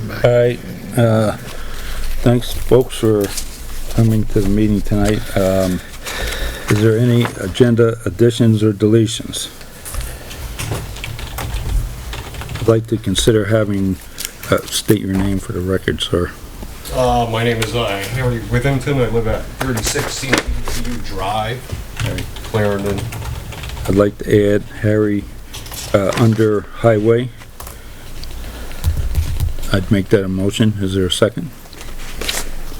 come back. All right, thanks folks for coming to the meeting tonight. Is there any agenda additions or deletions? I'd like to consider having, state your name for the record, sir. My name is Harry Withington. I live at 36 CU Drive, Clarendon. I'd like to add Harry, under highway. I'd make that a motion. Is there a second?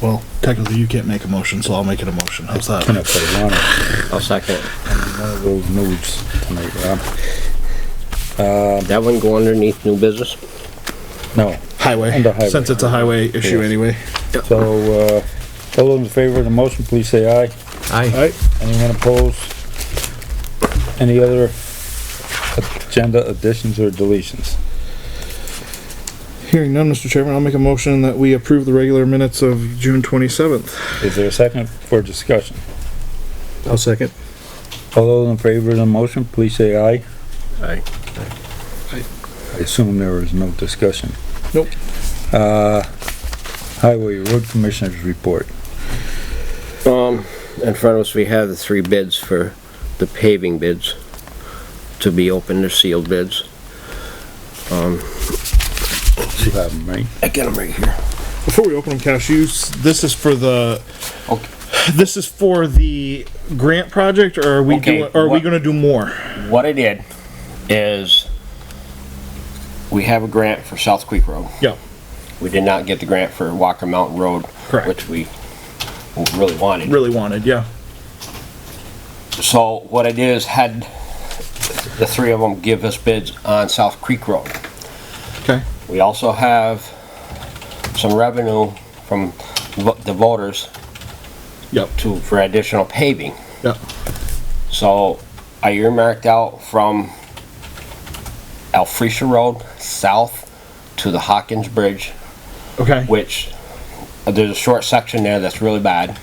Well, technically you can't make a motion, so I'll make it a motion. How's that? And if I want it. I'll second. One of those moves tonight, Rob. That one go underneath new business? No. Highway, Under highway. since it's a highway issue Yes. anyway. So, all those in favor of the motion, please say aye. Aye. Anyone opposed? Any other agenda additions or deletions? Hearing none, Mr. Chairman, I'll make a motion that we approve the regular minutes of June 27th. Is there a second for discussion? I'll second. All those in favor of the motion, please say aye. Aye. I assume there is no discussion. Nope. Highway Road Commissioners report. In front of us, we have the 3 bids for the paving bids to be open, they're sealed bids. You have them, right? I get them right here. Before we open them, Cash, this is for the, Okay. this is for the grant project, or are we Okay, doing, or are we what- gonna do more? What I did is, we have a grant for South Creek Road. Yeah. We did not get the grant for Walker Mountain Road. Correct. Which we really wanted. Really wanted, yeah. So what I did is had the 3 of them give us bids on South Creek Road. Okay. We also have some revenue from the voters Yep. for additional paving. Yep. So I earmarked out from Alphresia Road south to the Hawkins Bridge, Okay. which there's a short section there that's really bad.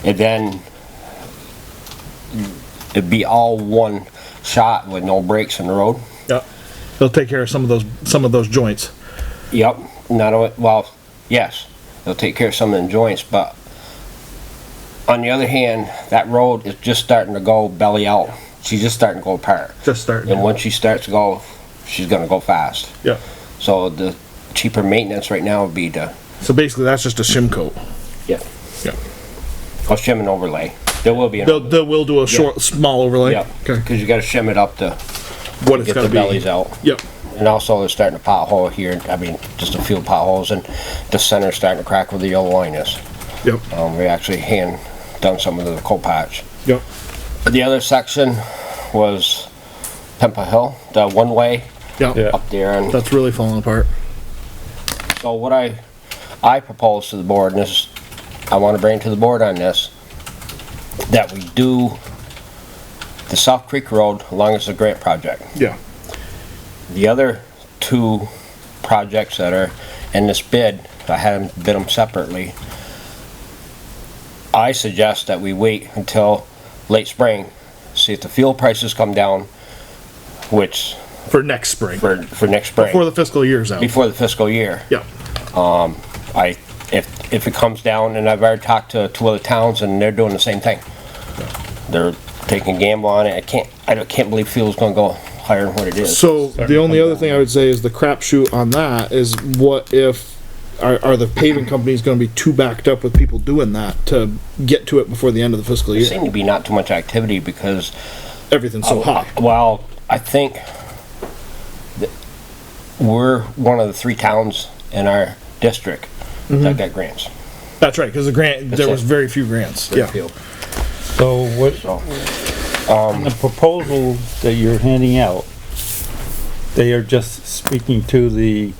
And then it'd be all one shot with no breaks in the road. Yep. They'll take care of some of those joints. Yep, not only, well, yes, they'll take care of some of the joints, but on the other hand, that road is just starting to go belly out. She's just starting to go apart. Just starting. And once she starts to go, she's gonna go fast. Yeah. So the cheaper maintenance right now would be to, So basically, that's just a shim coat. yeah, Yeah. I'll shim and overlay. There will be an We'll do a short, small overlay. yeah, Okay. because you gotta shim it up to What it's get gotta the be. bellies out. Yep. And also they're starting to pothole here, I mean, just a few potholes, and the center's starting to crack where the yellow line is. Yep. We actually hand done some of the coal patch. Yep. The other section was Pempa Hill, the one-way Yep. Yeah. up there, and That's really falling apart. so what I propose to the board, and this, I want to bring to the board on this, that we do the South Creek Road along as a grant project. Yeah. The other 2 projects that are in this bid, I had them bid them separately. I suggest that we wait until late spring, see if the fuel prices come down, which, For next spring. for next spring, Before the fiscal year's out. before the fiscal year. Yeah. If it comes down, and I've already talked to 2 other towns, and they're doing the same thing. They're taking a gamble on it. I can't believe fuel's gonna go higher than what it is. So the only other thing I would say is the crapshoot on that is what if, are the paving companies gonna be too backed up with people doing that to get to it before the end of the fiscal There year? seemed to be not too much activity because, Everything's so high. well, I think that we're one of the 3 towns in our district that got grants. That's right, cause the grant, there was it. very few grants. Yeah. So what, So, the proposal that you're handing out, they are just speaking to the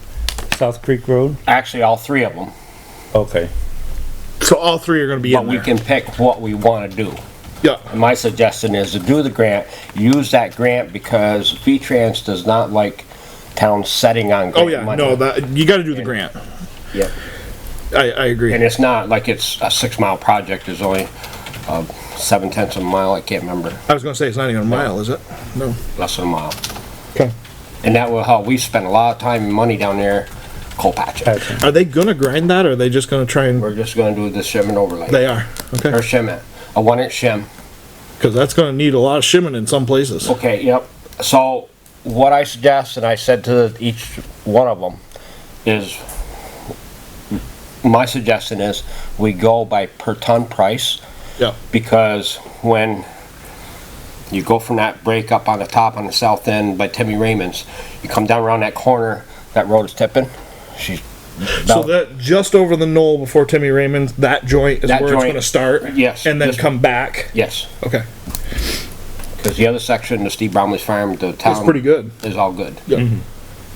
South Creek Road? actually, all 3 of them, Okay. So all 3 are gonna be but in we there. can pick what we wanna do. Yeah. And my suggestion is to do the grant, use that grant, because V-Trans does not like towns setting on Oh grant yeah, money. no, that, you gotta do the grant. Yeah. I agree. And it's not like it's a 6-mile project, there's only 7/10 of a mile, I can't remember, I was gonna say, it's not even a mile, is it? No. less than a mile. Okay. And that will help, we spent a lot of time and money down there coal patch it. Patching. Are they gonna grind that, or are they just gonna try and, We're just gonna do the shim and overlay. they are, Or okay? shim it, a 1-inch shim. Cause that's gonna need a lot of shimming in some places. Okay, yep. So what I suggest, and I said to each one of them, is my suggestion is we go by per ton price, Yep, because when you go from that break up on the top on the south end by Timmy Raymond's, you come down around that corner, that road is tipping. She's so about, that, just over the knoll before Timmy Raymond's, that joint is That where it's joint, gonna start? yes, And then this- come back? yes, Okay, because the other section, the Steve Bromley's farm, the town. that's pretty good. Is all good. Yep.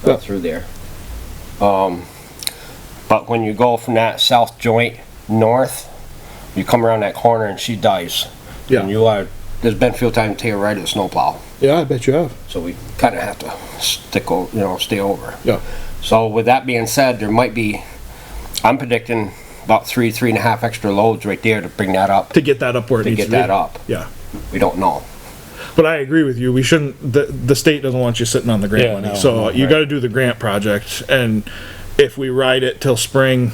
Yeah. Through there. But when you go from that south joint north, you come around that corner and she dies. Yeah. And you are, there's been a few times to your right of the snowplow, Yeah, I bet you have. so we kinda have to stay over. Yeah. So with that being said, there might be, I'm predicting about 3.5 extra loads right there to bring that up, To get that up where it to needs get to be. that up. Yeah. We don't know. But I agree with you. We shouldn't. The state doesn't want you sitting on the grant Yeah, money, no, so no, you right. got to do the grant project. And if we ride it till spring,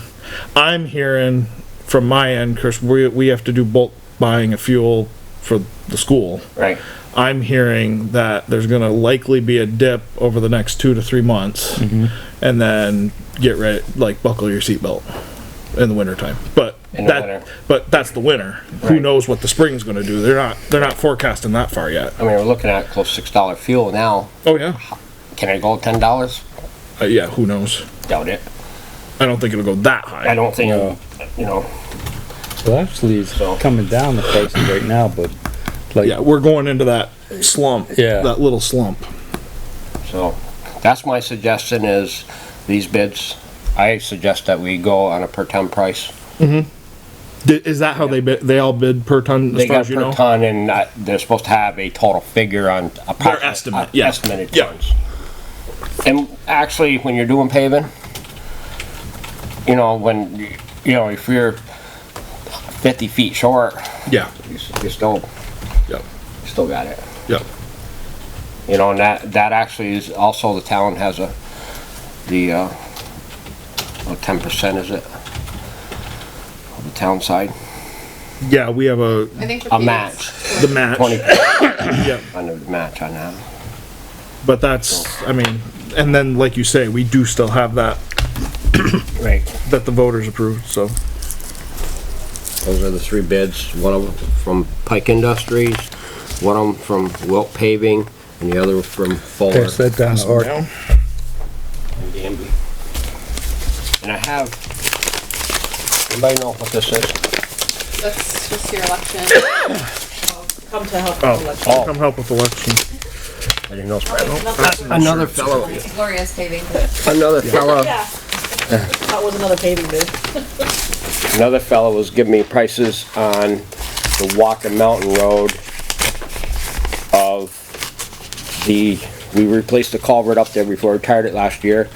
I'm hearing from my end, because we have to do bulk buying of fuel for the school. Right. I'm hearing that there's going to likely be a dip over the next 2 to 3 months, and then get ready, like buckle your seatbelt in the wintertime. But In the winter. but that's the winter. Who Right. knows what the spring's going to do? They're not forecasting that far yet. I mean, we're looking at close to $6 fuel now. Oh yeah. Can I go $10? Yeah, who knows? Doubt it. I don't think it'll go that high. I don't think, No. you know, Well, actually, it's So- coming down the prices right now, but like, Yeah, we're going into that slump. Yeah. That little slump. so that's my suggestion is these bids, I suggest that we go on a per ton price. Is that how they bid? They all bid per ton, as They far got as you per know? ton and they're supposed to have a total figure on approximate- estimate, yeah. estimated Yeah. tons. And actually, when you're doing paving, you know, if you're 50 feet short, Yeah. you still Yep. got it. Yep. You know, and that actually is also the town has the 10%, is it? On the town side, Yeah, we have I think a match, the match. 20 Yeah. under the match on that. But that's, I mean, and then like you say, we do still have that Right. the voters approved. So Those are the three bids, one of them from Pike Industries, one of them from Wilk Paving, and the other from Fuller. pass that down to Art. down. and Danby. And I have, anybody know what this is? That's just your election. Come to help Oh, with election. Oh. come help with election. I didn't know. Another fellow, Gloria's paving. another fellow, Yeah. That was another paving bid. another fellow was giving me prices on the Walker Mountain Road we replaced the culvert up there before we retired it last year.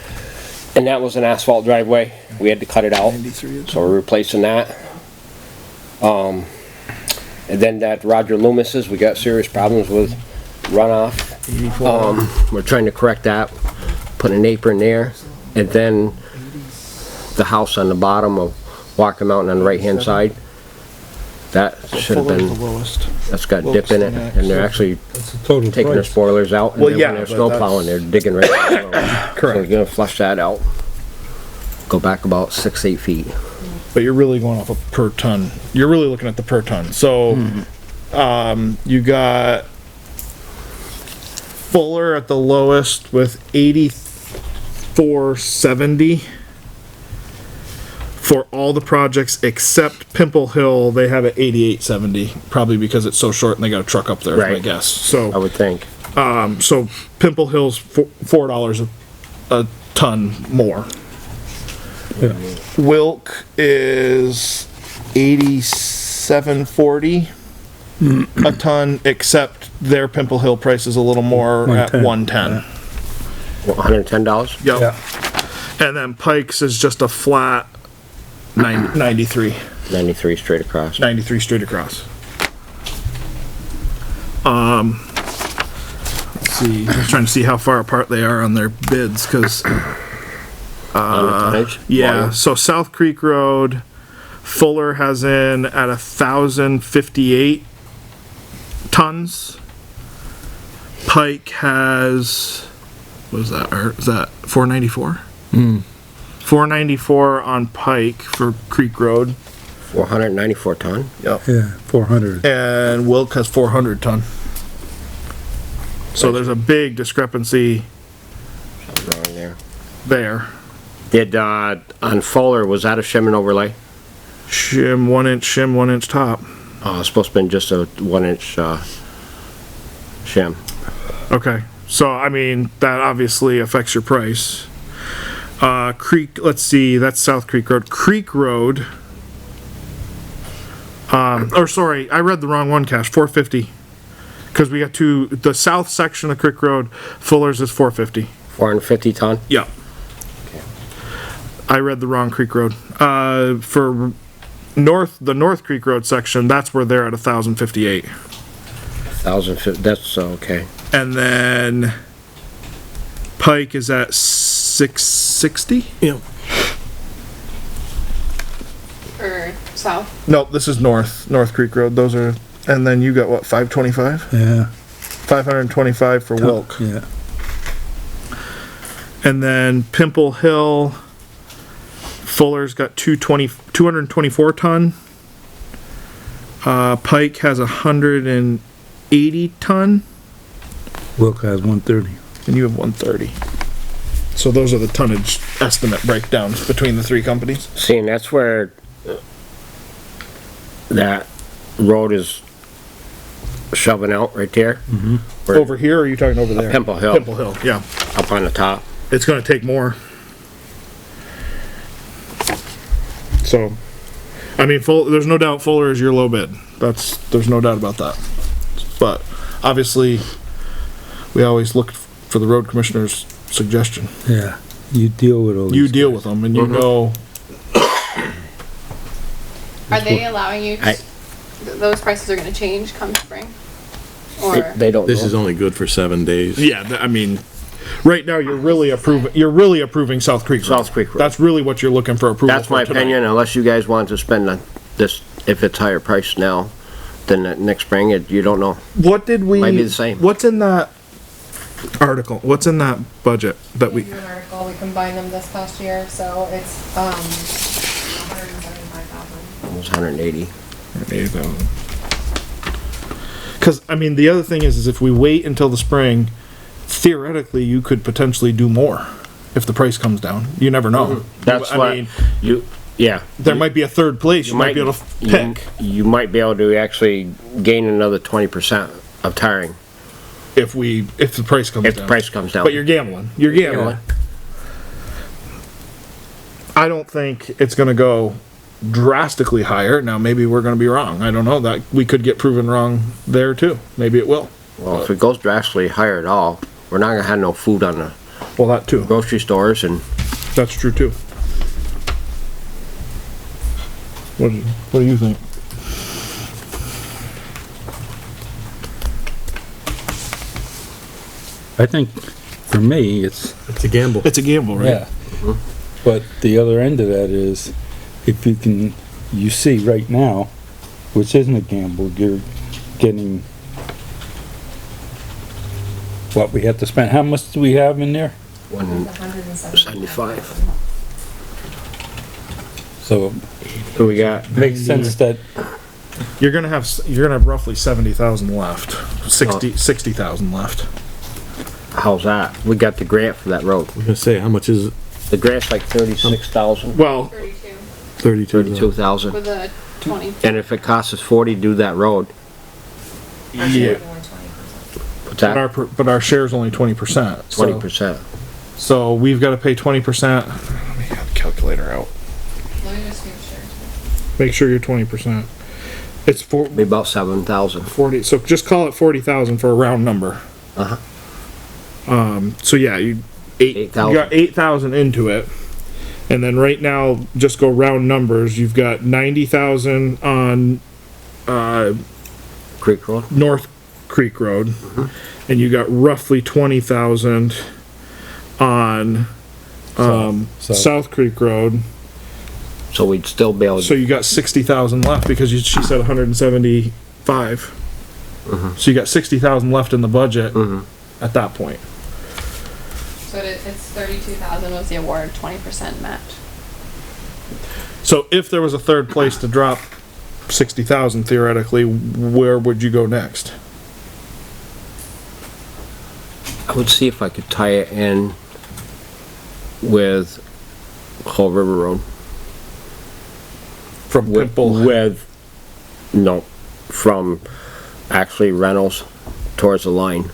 And that was an asphalt driveway. We had to cut it out. So we're replacing that. And then that Roger Loomis's, we got serious problems with runoff. We're trying to correct that, put an apron there, and then the house on the bottom of Walker Mountain on the right-hand side, that should have Fuller's the been, lowest. that's got a dip in it, and they're actually That's the total taking their price. spoilers out, and Well, then yeah, when they're but snow that's- plowing, they're digging right in the road. So Correct. we're gonna flush that out. Go back about 6-8 feet. But you're really going off a per ton. You're really looking at the per ton. So, you got Fuller at the lowest with 84.70 for all the projects except Pimple Hill. They have it 88.70, probably because it's so short and they got a truck up there. is my Right. guess. I So, would think. so Pimple Hill's $4 a ton more. Yeah. Wilk is 87.40 a ton, except their Pimple Hill price is a little more at 110. $110? Yep. Yeah. And then Pikes is just a flat 93. 93 straight across. 93 straight across. Let's see, I'm trying to see how far apart they are on their bids, cause on the tonnage? Yeah, volume? so South Creek Road, Fuller has in at 1,058 tons. Pike has, what is that, or is that 494? 494 on Pike for Creek Road. 494 ton? Yeah, 400. And Wilk has 400 ton. So there's a big discrepancy Wrong there. there. Did, on Fuller, was that a shim and overlay? Shim, 1 inch top. Oh, it's supposed to be just a 1 inch, shim. Okay, so I mean, that obviously affects your price. Creek, let's see, that's South Creek Road. Creek Road, or sorry, I read the wrong one, Cash, 450. Cause we got the south section of Creek Road, Fuller's is 450. 450 ton? Yeah. I read the wrong Creek Road. For the North Creek Road section, that's where they're at 1,058. 1,050, that's, okay. And then Pike is at 660? Yeah. Or south. Nope, this is North Creek Road. Those are, and then you got what, 525? Yeah, 525 for Wilk. yeah. And then Pimple Hill, Fuller's got 224 ton. Pike has 180 ton, Wilk has 130. and you have 130. So those are the tonnage estimate breakdowns between the three companies. See, and that's where that road is shoving out right there. Where- Over here, or are you talking over there? Pimple Hill. Pimple Hill, yeah. Up on the top. It's gonna take more. So, I mean, there's no doubt Fuller is your low bid. There's no doubt about that. But, obviously, we always look for the road commissioner's suggestion. Yeah, you deal with all these. You deal with them and you know, Are they allowing you, I- those prices are gonna change come spring? Or, They don't This know. is only good for 7 days. yeah, I mean, right now, you're really approving South Creek Road. South Creek Road. That's really what you're looking for approval for That's my tonight. opinion, unless you guys want to spend this, if it's higher price now, then next spring, you don't know. What did we? Might be the same. What's in that article? What's in that budget that we? We do an article, we combined them this past year, so it's, 175,000. It was 180. Because I mean, the other thing is if we wait until the spring, theoretically, you could potentially do more if the price comes down. You never know. That's I what, mean, yeah. there might be a third place. You might be able to pick You might be able to actually gain another 20% of tiring if the price comes if down. the price comes down. But you're gambling. You're gambling. I don't think it's going to go drastically higher. Now, maybe we're going to be wrong. I don't know. That we could get proven wrong there too. Maybe it will. Well, if it goes drastically higher at all, we're not gonna have no food on the Well, that too. grocery stores, and That's true too. What do you think? I think, for me, it's, It's a gamble. It's a gamble, right? yeah. But the other end of that is, if you see right now, which isn't a gamble, you're getting what we have to spend. How much do we have in there? 175. So So we got, it makes sense that, You're gonna have roughly 70,000 left. 60,000 left. how's that? We got the grant for that road. I was gonna say, how much is it? The grant's like 36,000, Well, 32 32,000. 32,000. with a 20. And if it costs us 40 to do that road, yeah, what's that? but our share's only 20%. 20%. So we've got to pay 20%. Let me have the calculator out. Let me just make sure. Make sure you're 20%. It's Be about 7,000. 40. So just call it 40,000 for a round number. Uh-huh. So yeah, you 8,000. got 8,000 into it, and then right now, just go round numbers. You've got 90,000 on Creek Road. North Creek Road, and you got roughly 20,000 on So- South Creek Road. So we'd still be able So to, you got 60,000 left because she said 175. So you got 60,000 left in the budget at that point. So it's 32,000 was the award, 20% match. So if there was a third place to drop 60,000 theoretically, where would you go next? I would see if I could tie it in with Whole River Road. From Pimple? No, from actually Reynolds towards the line.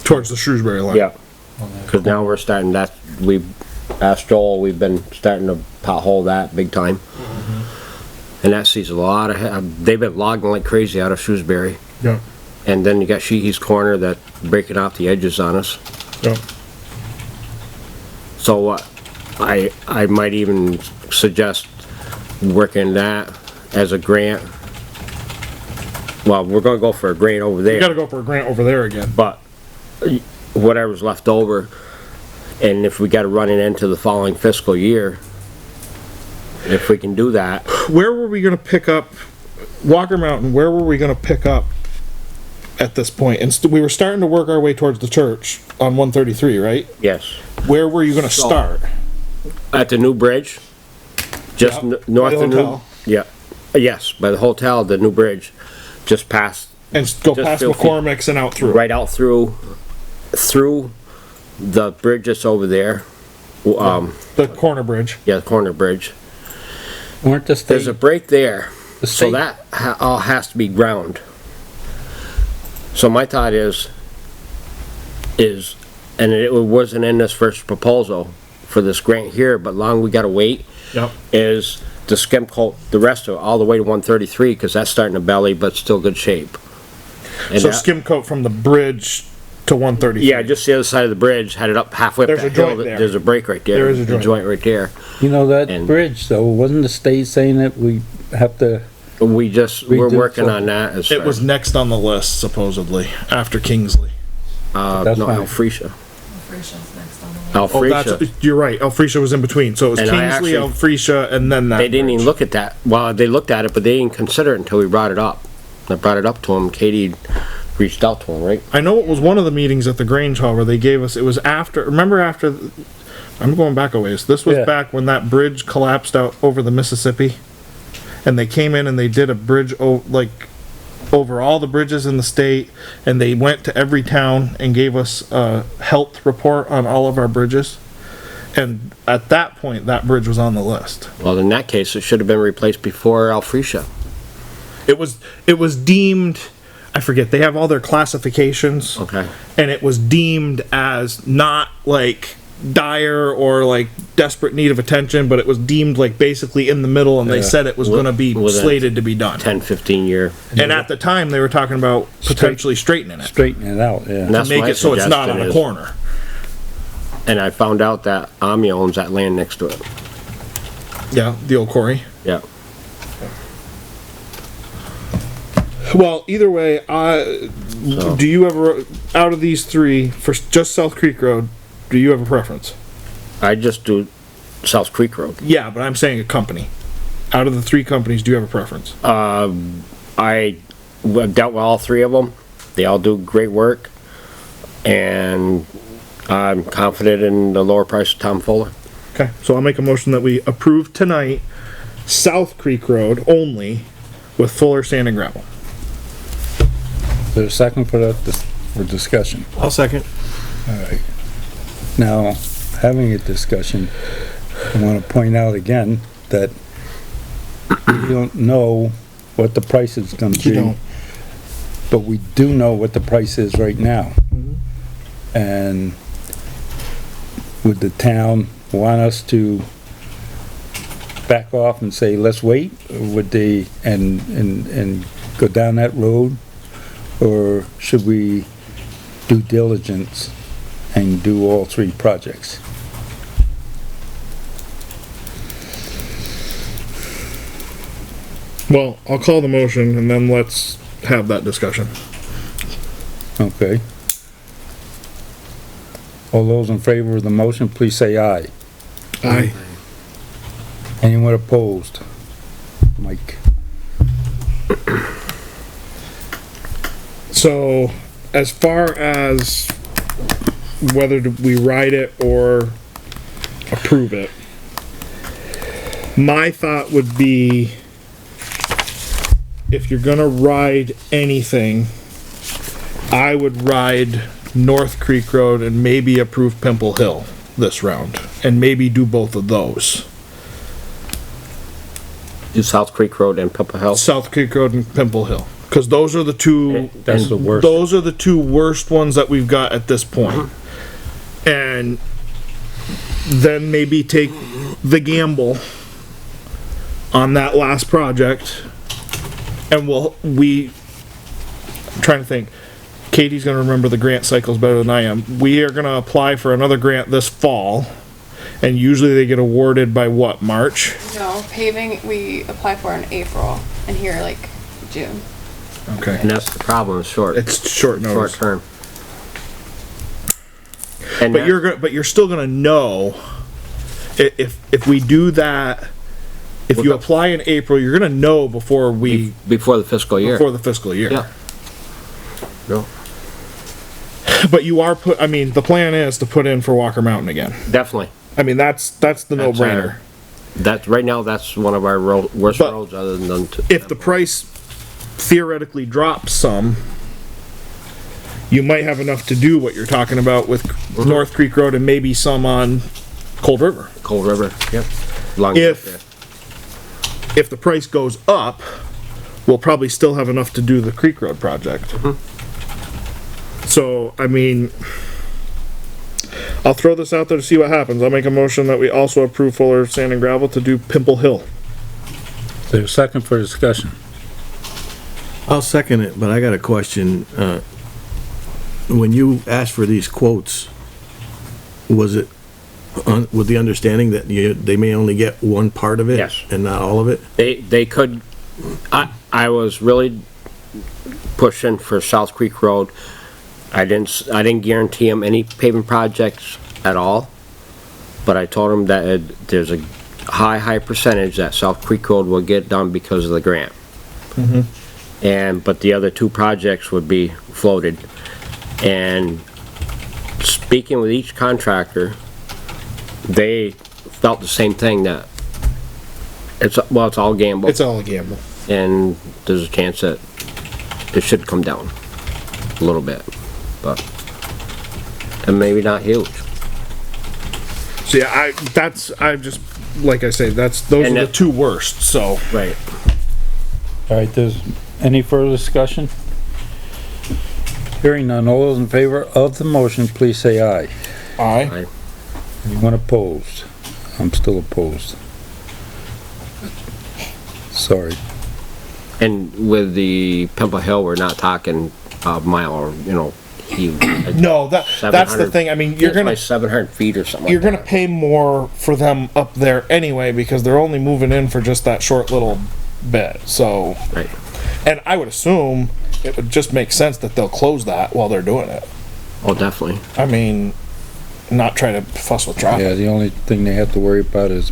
Towards the Shrewsbury line? Yeah. Cause now we're starting that, we've asked Joel, we've been starting to pothole that big time. And that sees a lot of, they've been logging like crazy out of Shrewsbury. Yeah. And then you got Sheehy's Corner that breaking off the edges on us. Yeah. So I might even suggest working that as a grant. Well, we're gonna go for a grant over You there, gotta go for a grant over there again. but whatever's left over, and if we gotta run it into the following fiscal year, if we can do that, Where were we gonna pick up, Walker Mountain, where were we gonna pick up at this point? And we were starting to work our way towards the church on 133, right? yes. Where were you gonna So- start? At the new bridge, just Yeah, north by the of New, hotel. yeah, yes, by the hotel, the new bridge, just past, And go Just past feel free- McCormick's and out through? right out through the bridge that's over there. The corner bridge. Yeah, the corner bridge. Weren't the There's a state, break there, the so state, that all has to be ground. So my thought is, and it wasn't in this first proposal for this grant here, but long we gotta wait, Yep. is to skim coat the rest of it all the way to 133, cause that's starting to belly, but still good shape. And So that- skim coat from the bridge to 133. Yeah, just the other side of the bridge, had it up halfway up There's that a joint hill, there. there's a break right there. There is a The joint. right there. you know, that and- bridge though, wasn't the state saying that we have to, We're Redo working for- on that as It far- was next on the list supposedly, after Kingsley. That's no, fine. Alphresia. Frisia's next on the list. Oh, Alphresia. that's, you're right, Alphresia was in between, so it was And I Kingsley, actually- Alphresia, and then that. They didn't even bridge. look at that. Well, they looked at it, but they didn't consider it until we brought it up. I brought it up to them. Katie reached out to them, right? I know it was one of the meetings at the Grange Hall where they gave us, it was after, remember after, I'm going back a ways, this was Yeah. back when that bridge collapsed out over the Mississippi. And they came in and they did a bridge, over all the bridges in the state, and they went to every town and gave us a health report on all of our bridges. And at that point, that bridge was on the list. Well, in that case, it should have been replaced before Alphresia. It was deemed, I forget, they have all their classifications. Okay. And it was deemed as not like dire or like desperate need of attention, but it was deemed like basically in the middle, and they said it was With- gonna be with a slated to be done. 10, 15 year. And at the time, they were talking about potentially straightening it. straighten it out, yeah. That's Make my it so it's not on suggestion a is- corner. And I found out that Ami owns that land next to it. Yeah, the old quarry. Yeah. Well, either way, So- do you ever, out of these three, for just South Creek Road, do you have a preference? I just do South Creek Road. Yeah, but I'm saying a company. Out of the three companies, do you have a preference? I've dealt with all three of them. They all do great work. And I'm confident in the lower price of Tom Fuller. Okay, so I'll make a motion that we approve tonight South Creek Road only with Fuller Sand and Gravel. Is there a second for that, for discussion? I'll second. Alright. Now, having a discussion, I wanna point out again that we don't know what the price is gonna be. You don't. But we do know what the price is right now. And would the town want us to back off and say, let's wait? Or would they, and go down that road? Or should we do diligence and do all three projects? Well, I'll call the motion and then let's have that discussion. Okay? All those in favor of the motion, please say aye. Aye. Anyone opposed? Mike? So, as far as whether we write it or approve it, my thought would be, if you're gonna ride anything, I would ride North Creek Road and maybe approve Pimple Hill this round, and maybe do both of those. Do South Creek Road and Pimple Hill. South Creek Road and Pimple Hill, because those are the two. That's the worst. Those are the two worst ones that we've got at this point. And then maybe take the gamble on that last project, and I'm trying to think. Katie's gonna remember the grant cycles better than I am. We are gonna apply for another grant this fall, and usually they get awarded by what, March? No, paving, we apply for in April, and here like June. Okay. And that's the problem, it's short It's short notice. term. And But you're still gonna know, if we do that, if you apply in April, you're gonna know before before the fiscal year. the fiscal year. Yeah. No, But the plan is to put in for Walker Mountain again. definitely. I mean, that's the no-brainer. That's, right now, that's one of our worst But roads other than. If the price theoretically drops some, you might have enough to do what you're talking about with North Creek Road and maybe some on Cold River. Cold River, yep. Long If the price goes up, we'll probably still have enough to do the Creek Road project. So, I mean, I'll throw this out there to see what happens. I'll make a motion that we also approve Fuller Sand and Gravel to do Pimple Hill. There's a second for discussion. I'll second it, but I got a question. When you asked for these quotes, was it with the understanding that they may only get one part of it? Yes. And not all of it? They could, I was really pushing for South Creek Road. I didn't guarantee them any paving projects at all, but I told them that there's a high percentage that South Creek Road will get done because of the grant. But the other two projects would be floated. And speaking with each contractor, they felt the same thing, that it's all gamble. It's all a gamble. And there's a chance that it should come down a little bit, and maybe not huge. So yeah, like I say, those are the two worst, so. Right. All right, there's any further discussion? Hearing none, all those in favor of the motion, please say aye. Aye. Anyone opposed? I'm still opposed. Sorry. And with the Pimple Hill, we're not talking a mile or, huge. No, that's the 700 thing. I mean, It's like 700 feet or something you're like gonna that. pay more for them up there anyway, because they're only moving in for just that short little bit, so. Right. And I would assume it would just make sense that they'll close that while they're doing it. Oh, definitely. I mean, not try to fuss with traffic. Yeah, the only thing they have to worry about is,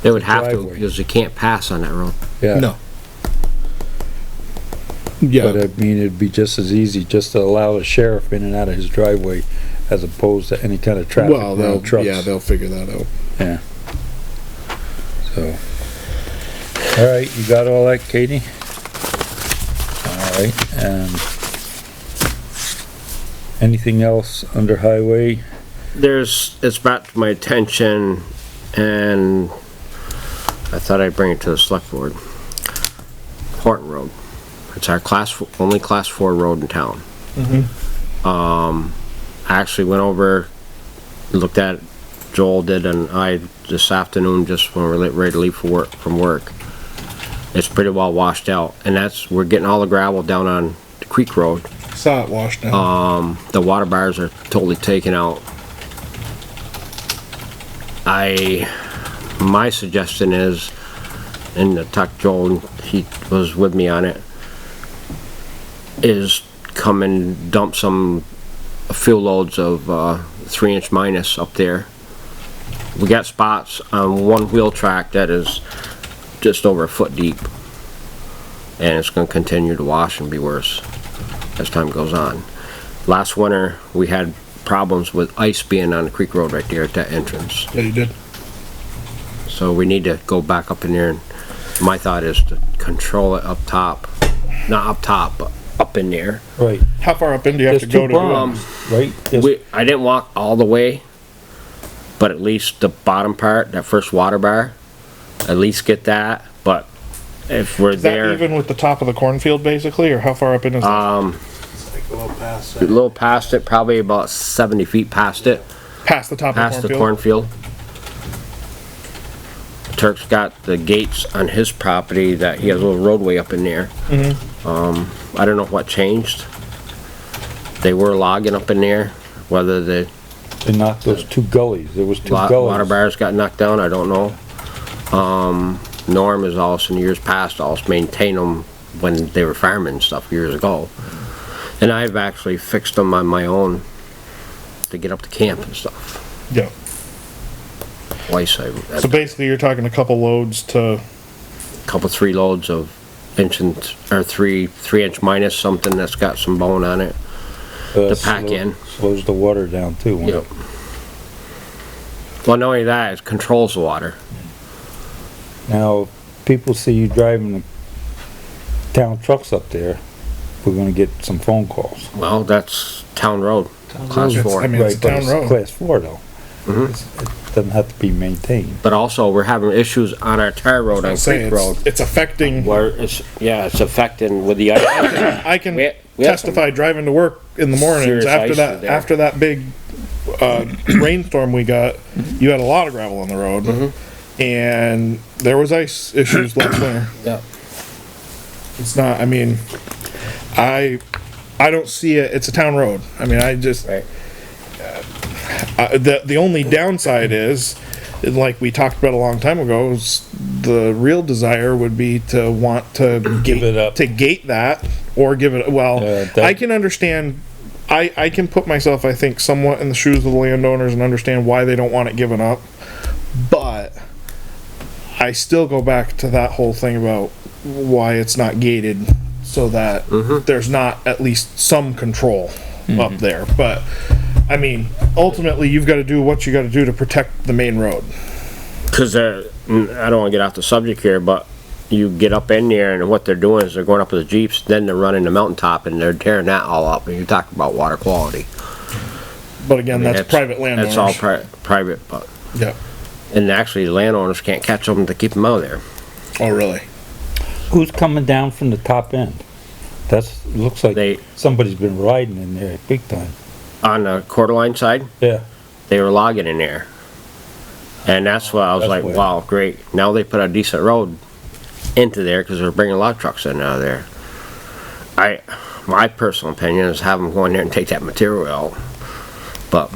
They would have to, Driveway. because you can't pass on that road. yeah. No. But Yeah, I mean, it'd be just as easy just to allow the sheriff in and out of his driveway as opposed to any kind of traffic well, around trucks. they'll figure that out. Yeah. So. All right, you got all that, Katie? All right, anything else under highway? It's brought to my attention, and I thought I'd bring it to the select board. Horton Road. It's our only class 4 road in town. I actually went over, looked at it, Joel did, and I this afternoon, just when we're ready to leave from work. It's pretty well washed out, and we're getting all the gravel down on the Creek Road. Saw it washed down. The water bars are totally taken out. My suggestion is, and I talked to Joel, and he was with me on it, is come and dump a few loads of 3" minus up there. We got spots on one wheel track that is just over a foot deep. And it's gonna continue to wash and be worse as time goes on. Last winter, we had problems with ice being on the creek road right there at that entrance. Yeah, you did. So we need to go back up in there, and my thought is to control it up top. Not up top, but up in there. Right. How far up in do you have There's to go two to? berms, right? There's- I didn't walk all the way, but at least the bottom part, that first water bar, at least get that, but if we're Is that there, even with the top of the cornfield basically, or how far up in is that? a little past it, probably about 70 feet past it, Past the top past of the the cornfield? cornfield. Turk's got the gates on his property that he has a little roadway up in there. I don't know what changed. They were logging up in there, whether the They knocked those two gullies, there was two water gullies. bars got knocked down, I don't know. Norm has also in years past also maintained them when they were farming and stuff years ago. And I've actually fixed them on my own to get up to camp and stuff. Yeah. Twice So basically you're talking a couple loads to, couple 3 loads of or 3" minus something that's got some bone on it. The pack in. Slows the water down too. won't it? Yep. Well, not only that, it controls the water. Now, people see you driving the town trucks up there, we're gonna get some phone calls. Well, that's town road, class road. 4. I mean, it's a Right, but town road. Class 4 though. Mhm. It doesn't have to be maintained. But also, we're having issues on our tar road on say Creek Road. it's affecting, Where it's affecting with the ice. I can We have some testify driving to work in the mornings serious after ice that, there. after that big, rainstorm we got, you had a lot of gravel on the road. And there was ice issues last winter. Yeah. It's not, I mean, I don't see it, it's a town road. I mean, I just, Right. the only downside is, like we talked about a long time ago, is the real desire would be to want to Give it up. to gate that, or give it, well, that- I can understand, I can put myself, I think, somewhat in the shoes of the landowners and understand why they don't want it given up, but I still go back to that whole thing about why it's not gated, so that there's not at least some control up there, but, I mean, ultimately, you've gotta do what you gotta do to protect the main road. Cause I don't wanna get off the subject here, but you get up in there and what they're doing is they're going up with the Jeeps, then they're running the mountaintop and they're tearing that all up, and you're talking about water quality. But again, I mean, that's private landowners. That's all private, but, Yeah. and actually the landowners can't catch them to keep them out of there. Oh, really? Who's coming down from the top end? Looks like They, somebody's been riding in there big time. on the quarter line side, Yeah. they were logging in there. And that's why I was That's like, where- wow, great. Now they put a decent road into there because they're bringing log trucks in out of there. My personal opinion is have them go in there and take that material out. But,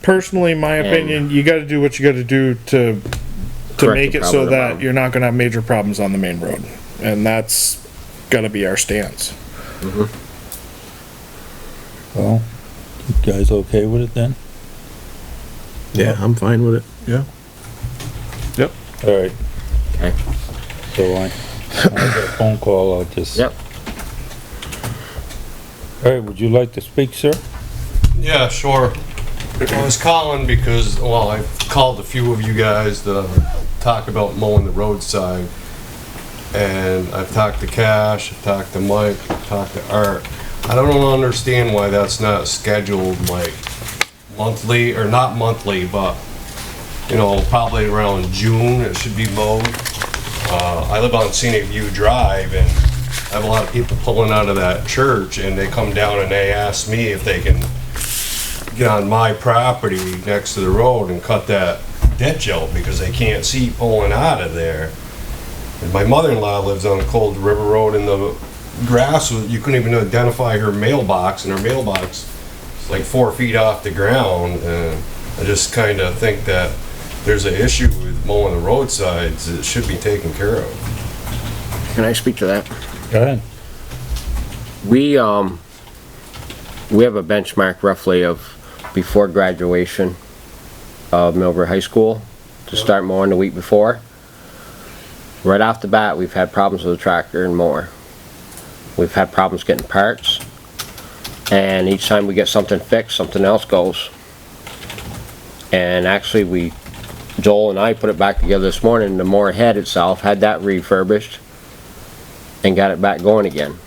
Personally, my opinion, you gotta do what you gotta do to Correct make the it so problem that around. you're not gonna have major problems on the main road. And that's gotta be our stance. Well, you guys okay with it then? Yeah, I'm fine with it. All right. Okay. So I get a phone call, I'll just. yep. All right, would you like to speak, sir? Yeah, sure. I was calling because, well, I've called a few of you guys to talk about mowing the roadside. And I've talked to Cash, I've talked to Mike, I've talked to Art. I don't understand why that's not scheduled like monthly, or not monthly, but, you know, probably around June it should be mowed. I live on Scenic View Drive, and I have a lot of people pulling out of that church, and they come down and they ask me if they can get on my property next to the road and cut that ditch out because they can't see pulling out of there. And my mother-in-law lives on Cold River Road, and the grass, you couldn't even identify her mailbox, and her mailbox is like 4 feet off the ground. And I just kind of think that there's an issue with mowing the roadsides that should be taken care of. Can I speak to that? Go ahead. We, we have a benchmark roughly of before graduation of Millbury High School to start mowing the week before. Right off the bat, we've had problems with the tractor and mower. We've had problems getting parts, and each time we get something fixed, something else goes. And actually, Joel and I put it back together this morning, the mower head itself, had that refurbished, and got it back going again.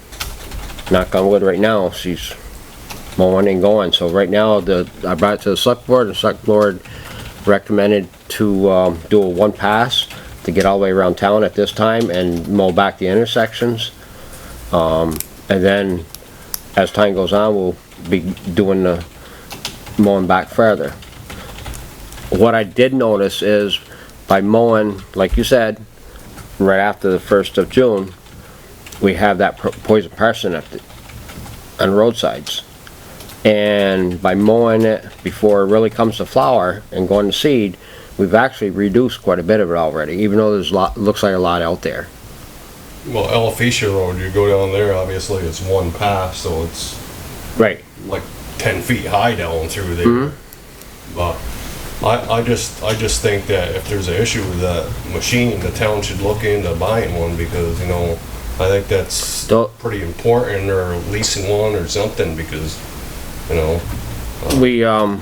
Knock on wood, right now, she's mowing and going. So right now, I brought it to the select board, and the select board recommended to do a one pass to get all the way around town at this time and mow back the intersections. And then, as time goes on, we'll be doing the mowing back further. What I did notice is, by mowing, like you said, right after the 1st of June, we have that poison parsnip on roadsides. And by mowing it before it really comes to flower and going to seed, we've actually reduced quite a bit of it already, even though there's looks like a lot out there. Well, Alopecia Road, you go down there, obviously it's one pass, so it's Right. like 10 feet high down through there. But I just think that if there's an issue with that machine, the town should look into buying one, because, you know, I think that's pretty important, or leasing one or something, because, you know. We, I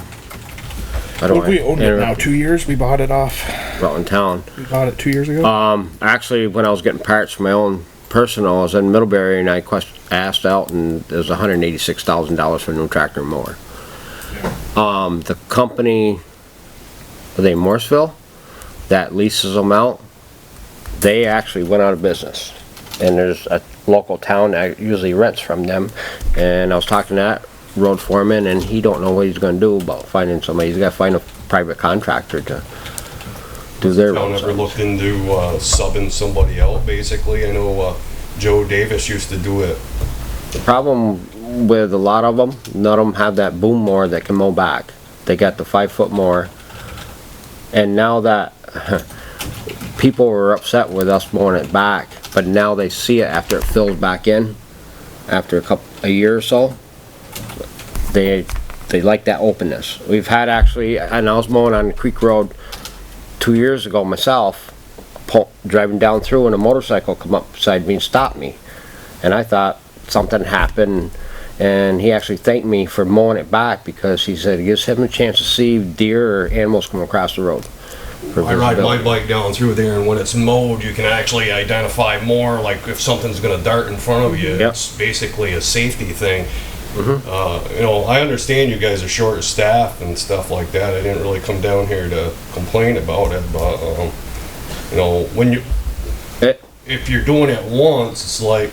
don't Look, we owned it now 2 years. We bought it off. Rutland Town. We bought it 2 years ago. Actually, when I was getting parts for my own personal, I was in Middlebury and I asked out, and it was $186,000 for a new tractor and mower. The company, are they Morrisville, that leases them out, they actually went out of business. And there's a local town that usually rents from them. And I was talking to that road foreman, and he don't know what he's gonna do about finding somebody. He's gotta find a private contractor to do their Town roads. ever looked into subbing somebody out, basically? I know Joe Davis used to do it. The problem with a lot of them, none of them have that boom mower that can mow back. They got the 5-foot mower. And now that, people were upset with us mowing it back, but now they see it after it fills back in, after a year or so. They like that openness. We've had actually, and I was mowing on Creek Road 2 years ago myself, driving down through, and a motorcycle come up beside me and stopped me. And I thought something happened, and he actually thanked me for mowing it back, because he said it gives him a chance to see deer or animals come across the road. I ride my bike down through there, and when it's mowed, you can actually identify more, like if something's gonna dart in front of you. Yep. It's basically a safety thing. You know, I understand you guys are short of staff and stuff like that. I didn't really come down here to complain about it, but, you know, when if you're doing it once, it's like,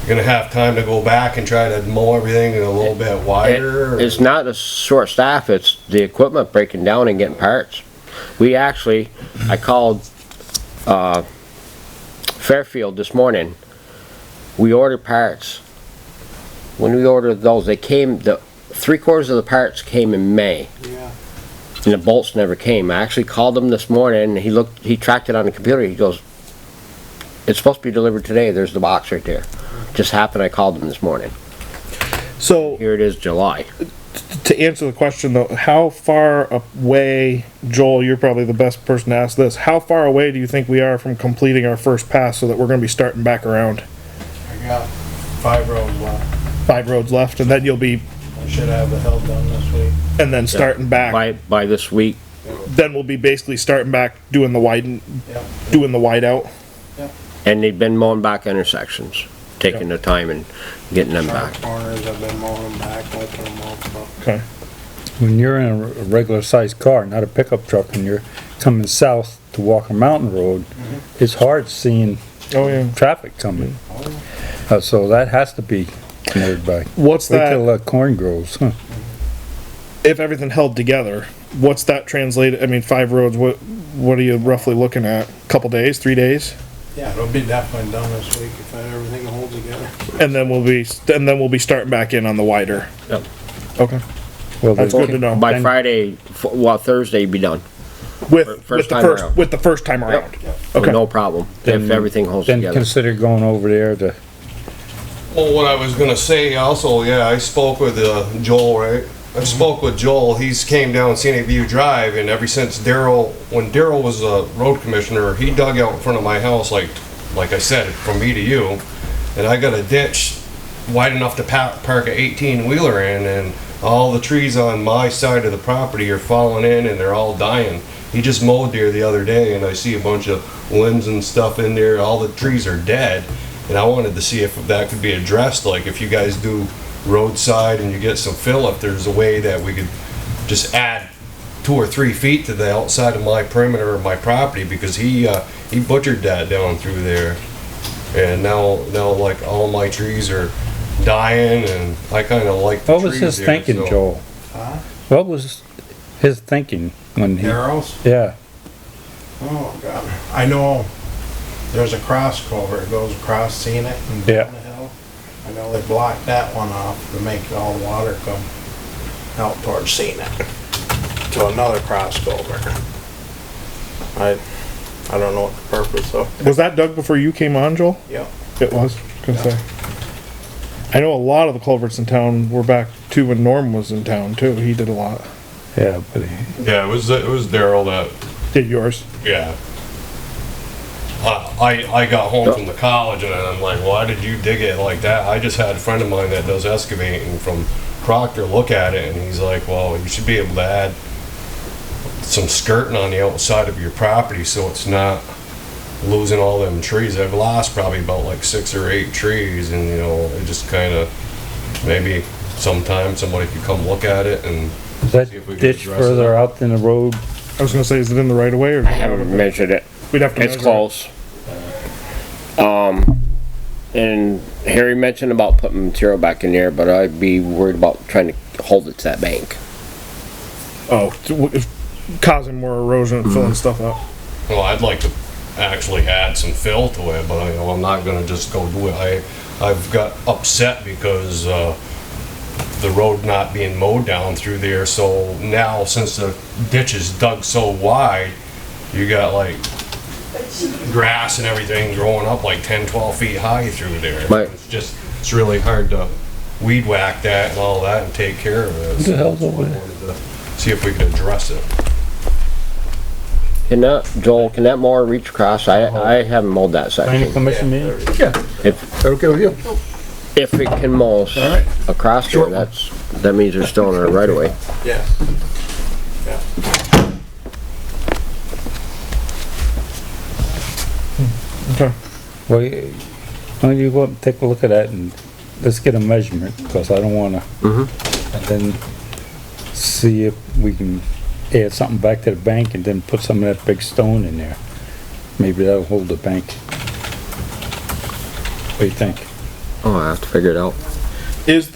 you're gonna have time to go back and try to mow everything a little bit wider. It's not a short staff, it's the equipment breaking down and getting parts. We actually, I called Fairfield this morning. We ordered parts. When we ordered those, they came, the 3/4 of the parts came in May. Yeah. And the bolts never came. I actually called him this morning, and he tracked it on the computer. He goes, it's supposed to be delivered today. There's the box right there. Just happened, I called him this morning. So, Here it is, July. to answer the question though, how far away, Joel, you're probably the best person to ask this, how far away do you think we are from completing our first pass so that we're gonna be starting back around? I got 5 roads left. 5 roads left, and then you'll be, I should have the hill done this week. and then starting back, By this week, then we'll be basically starting back doing the Yep. doing the white out. and they've been mowing back intersections, taking the time and getting them back. Corners, I've been mowing them back, opening them up, but Okay. When you're in a regular sized car, not a pickup truck, and you're coming south to Walker Mountain Road, it's hard seeing Oh, yeah. traffic coming. So that has to be mowed by. What's Wait that, till corn grows, huh? if everything held together, what's that translated, I mean, 5 roads, what are you roughly looking at? Couple days, 3 days? yeah, it'll be definitely done this week if everything holds together. And then we'll be starting back in on the wider. Yep. Okay. Well, That's good to know. By Then- Friday, Thursday, be done. With First the time first, around. with the first time around. With Okay. no problem, if everything holds Then together. consider going over there to Well, what I was gonna say also, yeah, I spoke with Joel, right? I spoke with Joel, he's came down Scenic View Drive, and ever since when Daryl was a road commissioner, he dug out in front of my house, like I said, from me to you, and I got a ditch wide enough to park a 18-wheeler in, and all the trees on my side of the property are falling in, and they're all dying. He just mowed there the other day, and I see a bunch of limbs and stuff in there, all the trees are dead, and I wanted to see if that could be addressed, like if you guys do roadside and you get some fill, if there's a way that we could just add 2 or 3 feet to the outside of my perimeter of my property, because he butchered that down through there. And now like all my trees are dying, and I kinda like the What was trees his there, thinking, so- Joel? Huh? What was his thinking when he, Arrows? yeah, Oh, God. I know there's a cross culvert that goes across Scenic and Yeah. down the hill. I know they blocked that one off to make all the water come out towards Scenic to another cross culvert. I don't know what the purpose of. Was that dug before you came on, Joel? Yep. It was, gonna say. I know a lot of the culverts in town were back too when Norm was in town too. He did a lot. yeah, but he, Yeah, it was Daryl that, Did yours? yeah. I got home from the college and I'm like, why did you dig it like that? I just had a friend of mine that does excavating from Proctor look at it, and he's like, well, you should be able to add some skirting on the outside of your property so it's not losing all them trees. I've lost probably about like 6 or 8 trees, and you know, it just kind of, maybe sometime somebody could come look at it and is that see if we can ditch address it. further out than the road? I was gonna say, is it in the right of way or? I haven't measured it. We'd have to It's measure it. close. And Harry mentioned about putting material back in there, but I'd be worried about trying to hold it to that bank. Oh, causing more erosion and filling stuff up. Well, I'd like to actually add some fill to it, but you know, I'm not gonna just go do it. I've got upset because the road not being mowed down through there, so now since the ditch is dug so wide, you got like grass and everything growing up like 10, 12 feet high through there. Right. It's really hard to weed whack that and all that and take care of it. What the hell's So over I there? wanted to see if we could address it. Can that, Joel, can that mower reach across? I haven't mowed that Planning section. commission meeting? If, Okay with you? if it can mow across there, that means they're still in our right of way. Yeah. Okay. Well, why don't you go up and take a look at that and let's get a measurement, because I don't wanna. And then see if we can add something back to the bank and then put some of that big stone in there. Maybe that'll hold the bank. What do you think? Oh, I have to figure it out. Is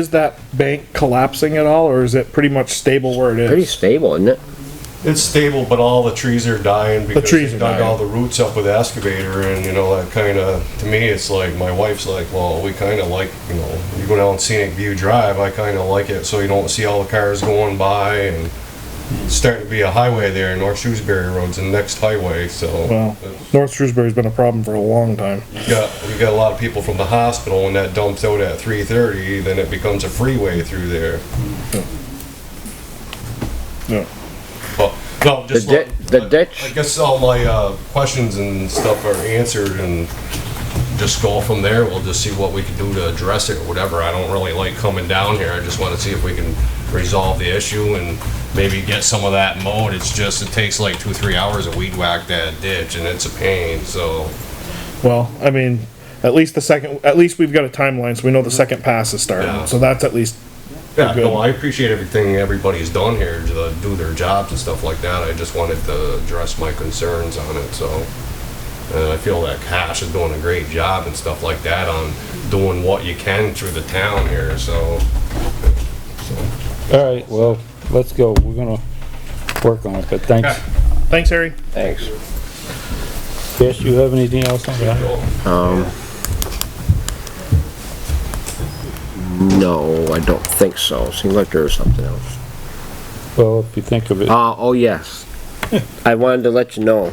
that bank collapsing at all, or is it pretty much stable where it is? Pretty stable, isn't it? It's stable, but all the trees are dying because trees they are dug dying. all the roots up with the excavator, and you know, that kinda, to me, it's like, my wife's like, well, we kinda like, you know, you go down Scenic View Drive, I kinda like it so you don't see all the cars going by, and it's starting to be a highway there, North Shrewsbury Road's the next highway, so. Well, North Shrewsbury's been a problem for a long time. You got a lot of people from the hospital, and that dumps out at 3:30, then it becomes a freeway through there. Yeah. But, no, just. The ditch. I guess all my questions and stuff are answered, and just go from there. We'll just see what we can do to address it or whatever. I don't really like coming down here. I just want to see if we can resolve the issue and maybe get some of that mowed. It's just, it takes like 2-3 hours to weed whack that ditch, and it's a pain, so. Well, I mean, at least we've got a timeline, so we know the second pass is starting. Yeah. So that's at least Yeah, Good. no, I appreciate everything everybody's done here to do their jobs and stuff like that. I just wanted to address my concerns on it, so. And I feel that Cash is doing a great job and stuff like that on doing what you can through the town here, so. All right, well, let's go. We're gonna work on it, but thanks. Thanks, Harry. Thanks. Yes, you have anything else on that? No, I don't think so. Seems like there was something else. Well, if you think of it, Oh, yes. I wanted to let you know,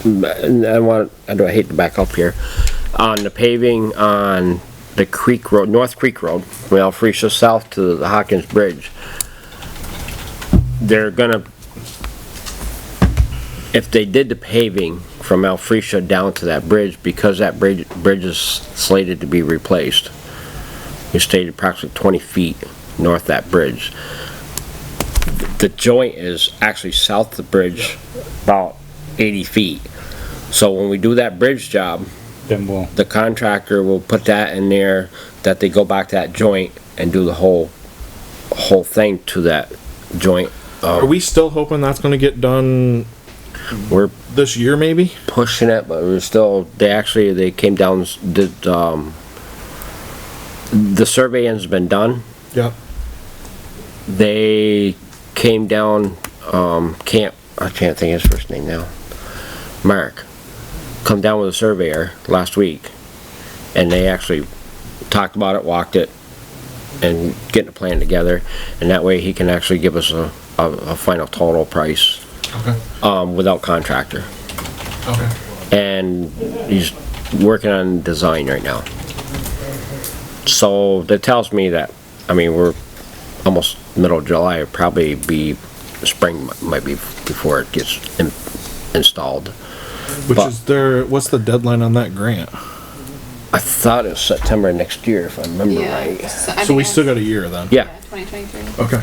and I hate to back up here, on the paving on the Creek Road, North Creek Road, from Alphresia south to the Hawkins Bridge. They're gonna, if they did the paving from Alphresia down to that bridge, because that bridge is slated to be replaced. You stayed approximately 20 feet north of that bridge. The joint is actually south of the bridge, about 80 feet. So when we do that bridge job, Then we'll, the contractor will put that in there, that they go back to that joint and do the whole thing to that joint. Are we still hoping that's gonna get done We're this year, maybe? pushing it, but we're still, they came down, did, the surveying's been done. Yep. They came down, I can't think of his first name now. Mark, come down with a surveyor last week, and they actually talked about it, walked it, and getting a plan together, and that way he can actually give us a final total price, Okay. without contractor. Okay. And he's working on design right now. So that tells me that, I mean, we're almost middle of July, it'll probably be spring, might be before it gets installed. Which But- is what's the deadline on that grant? I thought it was September next year, if I remember Yeah. right. So we still got a year then? Yeah, 2023. Okay.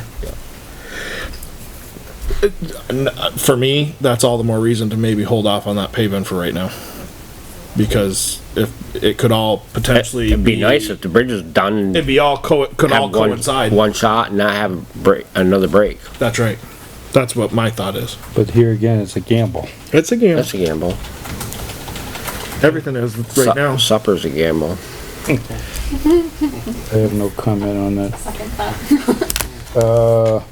For me, that's all the more reason to maybe hold off on that paving for right now. Because if it could all potentially it'd be nice if the bridge is done. It'd be all could all have one- coincide. One shot and not have another break. That's right. That's what my thought is. but here again, it's a gamble. It's a gamble. That's a gamble. Everything is right now. Supper's a gamble. I have no comment on that. Second thought.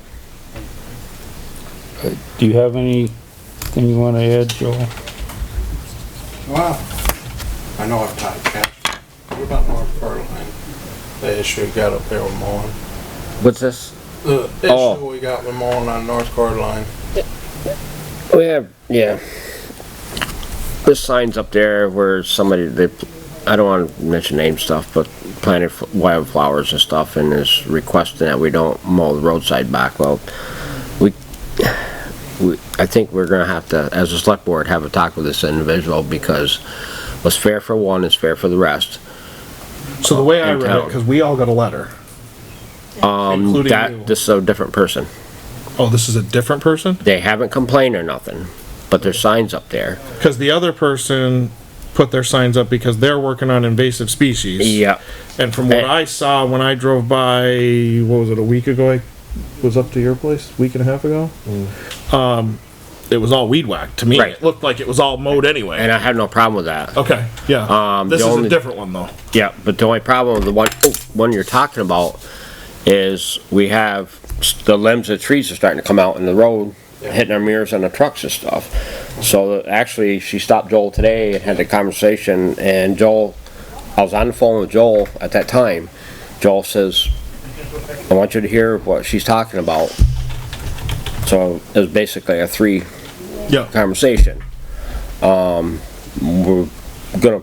Do you have anything you wanna add, Joel? Well, I know I've talked cash. What about North Coeur d'Alene? The issue we got up there with mowing. What's this? The Oh. issue we got with mowing on North Coeur d'Alene. We have, yeah. There's signs up there where somebody, I don't wanna mention name stuff, but planted wildflowers and stuff and is requesting that we don't mow the roadside back. Well, I think we're gonna have to, as a select board, have a talk with this individual because what's fair for one is fair for the rest. So the way I In read it, town. because we all got a letter. Including you. This is a different person. Oh, this is a different person? They haven't complained or nothing, but there's signs up there. Because the other person put their signs up because they're working on invasive species. Yeah. And from what I saw when I drove by, what was it, a week ago? I was up to your place, week and a half ago. It was all weed whacked. To me, Right. it looked like it was all mowed anyway. And I have no problem with that. Okay, yeah. This the is a only- different one though. Yeah, but the only problem with the one you're talking about is we have the limbs of trees are starting to come out in the road, hitting our mirrors on the trucks and stuff. So actually, she stopped Joel today and had a conversation, and Joel, I was on the phone with Joel at that time. Joel says, I want you to hear what she's talking about. So it was basically a three Yeah. conversation. We're gonna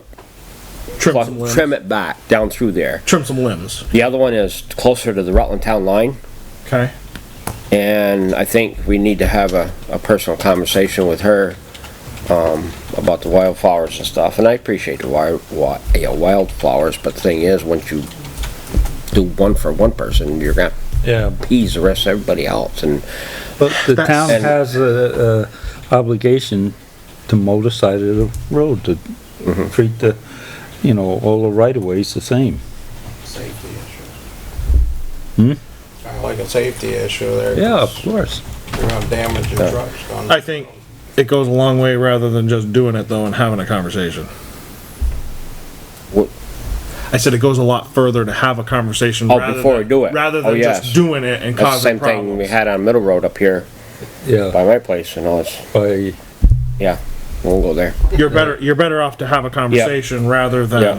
Trim some limbs. trim it back down through there. Trim some limbs. The other one is closer to the Rutland Town line, Okay. and I think we need to have a personal conversation with her, about the wildflowers and stuff, and I appreciate the wildflowers, but the thing is, once you do one for one person, you're gonna Yeah. appease the rest of everybody else, and But the town And- has a obligation to mow the side of the road, to treat the, all the right of ways the same. Safety issue. Hmm? Kinda like a safety issue there. Yeah, 'cause of course. You're gonna damage your trucks. Gonna- I think it goes a long way rather than just doing it though and having a conversation. What- I said it goes a lot further to have a conversation. Oh, rather before than- we do it. Rather Oh, than yes. just doing it and that's the causing same thing we problems. had on Middle Road up here Yeah, by my place, it's, by, yeah, we'll go there. You're better off to have a conversation rather than Yeah.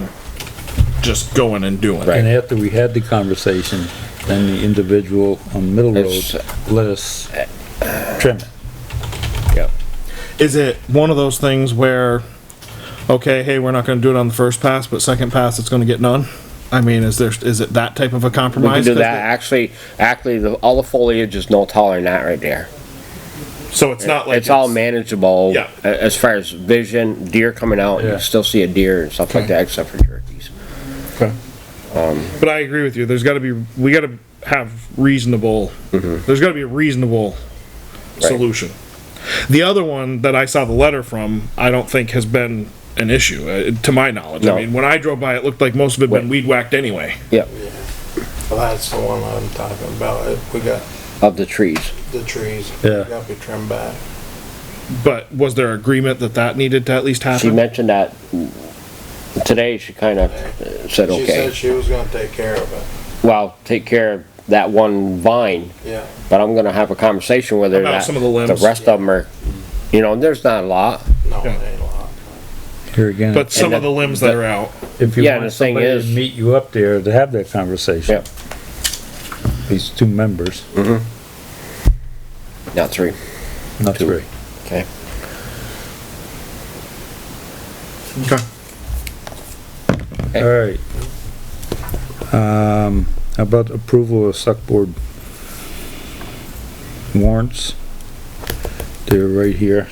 just going and doing Right. it. and after we had the conversation, then the individual on Middle Road It's- let us trim it. Yeah. Is it one of those things where, okay, hey, we're not gonna do it on the first pass, but second pass it's gonna get done? I mean, is it that type of a We compromise? can do 'Cause that. Actually, all the foliage is no taller than that right there. So it's not like. It's all manageable. Yeah. As far as vision, deer coming out, Yeah. you still see a deer and stuff like Okay. that, except for turkeys. Okay. But I agree with you, we gotta have reasonable, there's gotta be a reasonable Right. solution. The other one that I saw the letter from, I don't think has been an issue, to my knowledge. No. I mean, when I drove by, it looked like most of it had been weed whacked anyway. Yep, Well, that's the one I'm talking about. We got of the trees. the trees. Yeah. Got to be trimmed back. But was there agreement that needed to at least She happen? mentioned that today, she kinda said She okay. said she was gonna take care of it. Well, take care of that one vine, Yeah. but I'm gonna have a conversation with her About that some of the limbs. rest of them are, there's not a lot. No, it Yeah. ain't a lot. Here again, But some And of the limbs that are out. if you yeah, and want the thing somebody to is- meet you up there to have that conversation. Yep. These two members, Not three, not Two. three. okay? Okay. All right. How about approval of select board warrants? They're right here.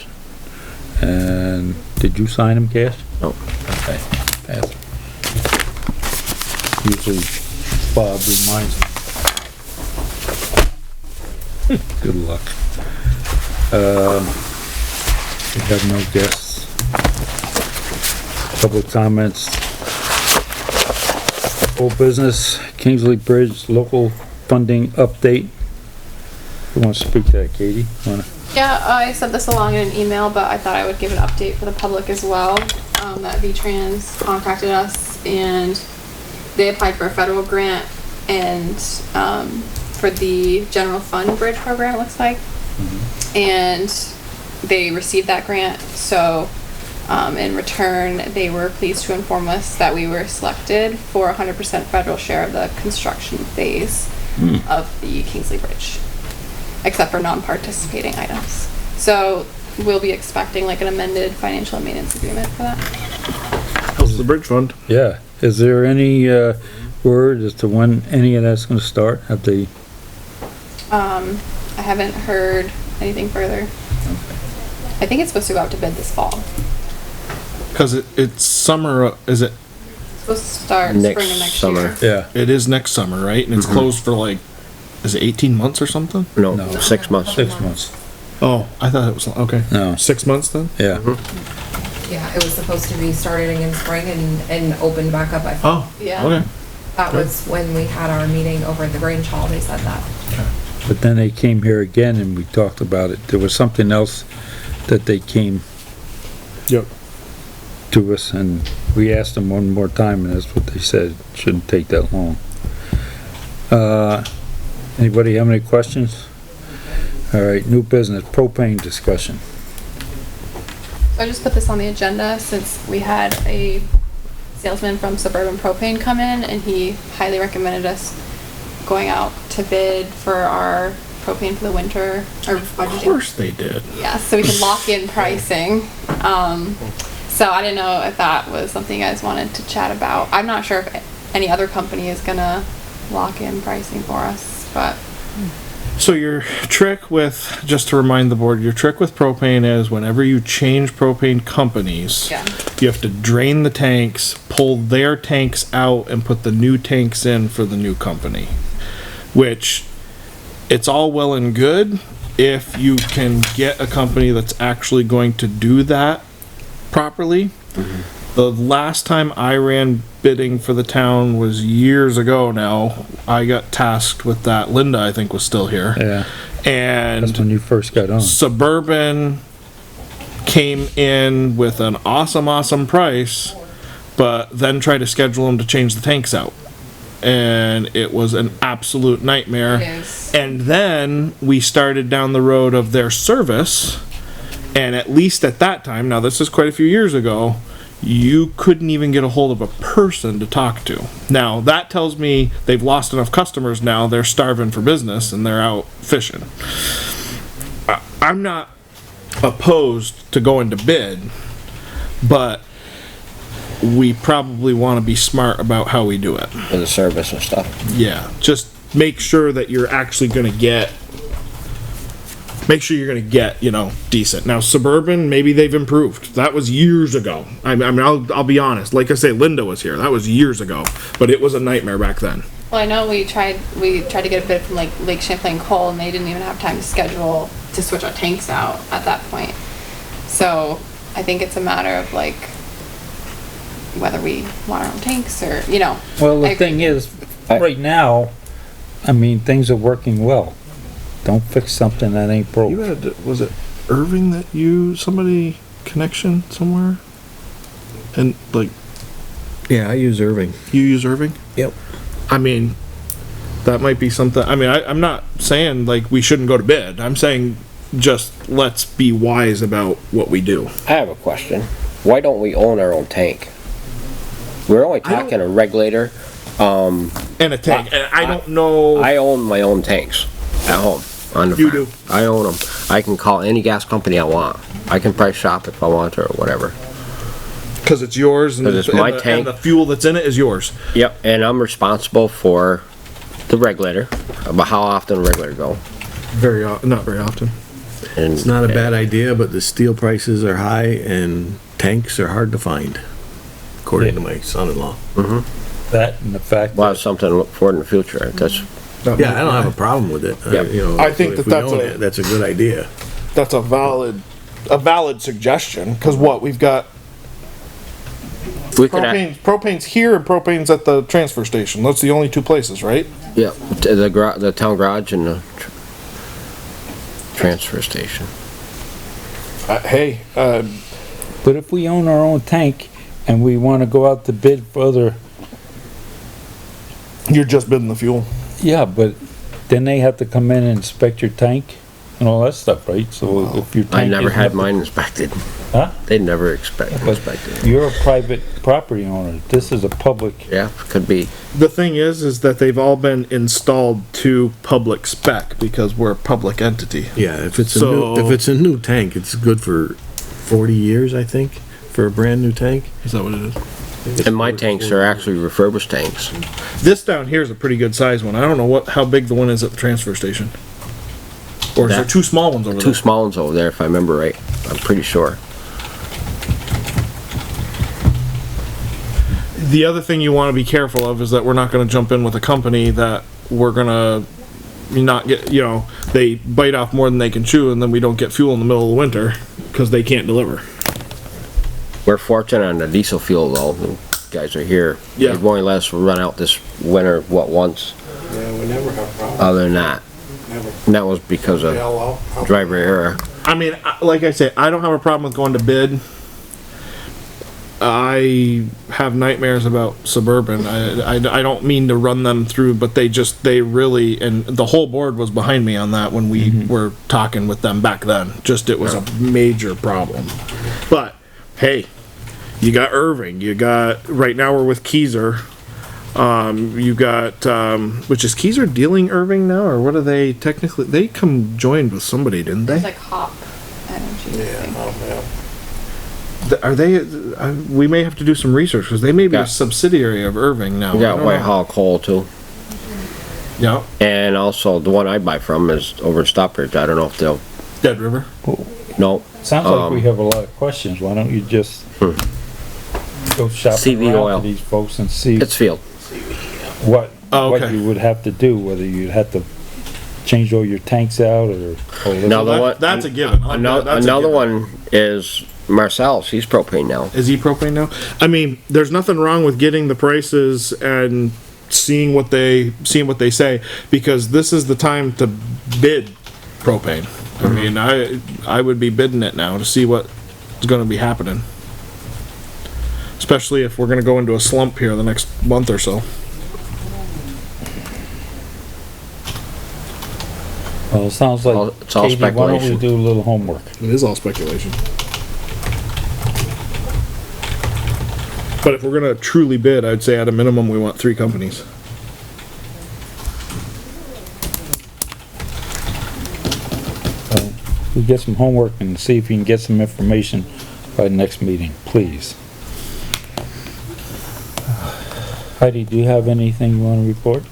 And did you sign them, Cash? No. Okay. Pass. Usually Bob reminds me. Good luck. We have no guests. Public comments. Old business, Kingsley Bridge local funding update. Who wants to speak to that, Katie? Yeah, I sent this along in an email, but I thought I would give an update for the public as well. That V-Trans contacted us and they applied for a federal grant and, for the general fund bridge program, it looks like. And they received that grant, so, in return, they were pleased to inform us that we were selected for 100% federal share of the construction phase of the Kingsley Bridge, except for non-participating items. So we'll be expecting like an amended financial and maintenance agreement for that. How's the bridge fund? Yeah, is there any, word as to when any of that's gonna start? Have they, I haven't heard anything further. I think it's supposed to go out to bid this fall. Cause it's summer, is it? It's supposed to start Next spring of next summer. year. yeah, It is next summer, right? And it's closed for like, is it 18 months or something? No, No. 6 months. 6 months, Oh, I thought it was, okay. No. 6 months then? yeah. Yeah, it was supposed to be starting in spring and opened back up, I thought. Oh, Yeah. okay. That was when we had our meeting over at the Grange Hall, they said that. But then they came here again and we talked about it. There was something else that they came Yep. to us and we asked them one more time and that's what they said. Shouldn't take that long. Anybody have any questions? All right, new business, propane discussion. So I just put this on the agenda since we had a salesman from Suburban Propane come in and he highly recommended us going out to bid for our propane for the winter, or Of budgeting. course they did. Yeah, so we can lock in pricing. So I didn't know if that was something you guys wanted to chat about. I'm not sure if any other company is gonna lock in pricing for us, but So your trick with, just to remind the board, your trick with propane is whenever you change propane companies, yeah. you have to drain the tanks, pull their tanks out, and put the new tanks in for the new company. Which, it's all well and good if you can get a company that's actually going to do that properly. The last time I ran bidding for the town was years ago now. I got tasked with that. Linda, I think, was still here. Yeah, And that's when you first got on. Suburban came in with an awesome price, but then tried to schedule them to change the tanks out. And it was an absolute nightmare. It is. And then we started down the road of their service, and at least at that time, now this is quite a few years ago, you couldn't even get a hold of a person to talk to. Now, that tells me they've lost enough customers now, they're starving for business and they're out fishing. I'm not opposed to going to bid, but we probably wanna be smart about how we do it. For the service and stuff. Yeah, just make sure that you're actually gonna get, you know, decent. Now Suburban, maybe they've improved. That was years ago. I mean, I'll be honest. Like I say, Linda was here. That was years ago, but it was a nightmare back then. Well, I know we tried to get a bid from like Lake Champlain Coal, and they didn't even have time to schedule to switch our tanks out at that point. So I think it's a matter of like whether we want our own tanks or, you know. Well, I the thing agree. is, right now, I mean, things are working well. Don't fix something that ain't broke. You had, was it Irving that somebody connection somewhere? And like, Yeah, I use Irving. you use Irving? Yep. I mean, that might be something, I mean, I'm not saying like we shouldn't go to bid. I'm saying just let's be wise about what we do. I have a question. Why don't we own our own tank? We're only I don't- talking a regulator. And a tank, and I don't know, I own my own tanks at home on the You farm. do? I own them. I can call any gas company I want. I can price shop if I want to or whatever. cause it's yours and 'Cause it's my the- tank. and the fuel that's in it is yours. Yep, and I'm responsible for the regulator, about how often the regulator go. Not very often. And It's not a bad idea, but the steel prices are high and tanks are hard to find, according to my son-in-law. That and the fact Well, that it's something to look forward in the future. That's, Yeah, I don't have a problem with it. Yeah. You know, I think if that we that's own a- it, that's a good idea. That's a valid suggestion, cause what, we've got we could, act- propane's here and propane's at the transfer station. That's the only two places, right? yeah, the town garage and the transfer station. Hey, But if we own our own tank and we wanna go out to bid for other, you're just bidding the fuel. yeah, but then they have to come in and inspect your tank and all that stuff, right? So if your tank. I never isn't had up to- mine inspected. Huh? They never inspected. You're a private property owner. This is a public, Yeah, could be. The thing is that they've all been installed to public spec because we're a public entity. Yeah, if it's So- if it's a new tank, it's good for 40 years, I think, for a brand new tank. Is that what it is? And my tanks are actually refurbished tanks. This down here is a pretty good size one. I don't know how big the one is at the transfer station. Or is there That- two small ones over Two there? small ones over there, if I remember right. I'm pretty sure. The other thing you wanna be careful of is that we're not gonna jump in with a company that we're gonna not get, you know, they bite off more than they can chew and then we don't get fuel in the middle of the winter because they can't deliver. We're fortunate on the diesel fuel though. The guys are here. Yeah. They've only let us run out this winter, once, Yeah, we never have problems. other than that. Never. And that was because of Yellow. driver error. I mean, like I say, I don't have a problem with going to bid. I have nightmares about Suburban. I don't mean to run them through, but they really, and the whole board was behind me on that when we were talking with them back then. Just, it was a major problem. But, hey, you got Irving, right now we're with Keyser. You got, which is Keyser dealing Irving now, or what are they technically, they joined with somebody, didn't they? It's like Hop Energy. I Yeah, think. yeah. Are they, we may have to do some research, because they may be Yeah. a subsidiary of Irving now. We I got don't Whitehall Coal too. know. Yeah, And also the one I buy from is over in Stockbridge. I don't know if they'll, Dead River. no. sounds like we have a lot of questions. Why don't you just go shopping CV around oil. to these folks and see It's field. what Oh, okay. you would have to do, whether you'd have to change all your tanks out or. Now the That- one, that's a given. another, That's a another given. one is Marcel's. He's propane now. Is he propane now? I mean, there's nothing wrong with getting the prices and seeing what they say, because this is the time to bid propane. I mean, I would be bidding it now to see what's gonna be happening. Especially if we're gonna go into a slump here the next month or so. Well, it sounds like, It's all Katie, why don't we speculation. do a little homework? It is all speculation. But if we're gonna truly bid, I'd say at a minimum, we want 3 companies. We get some homework and see if you can get some information by the next meeting, please. Heidi, do you have anything you wanna report?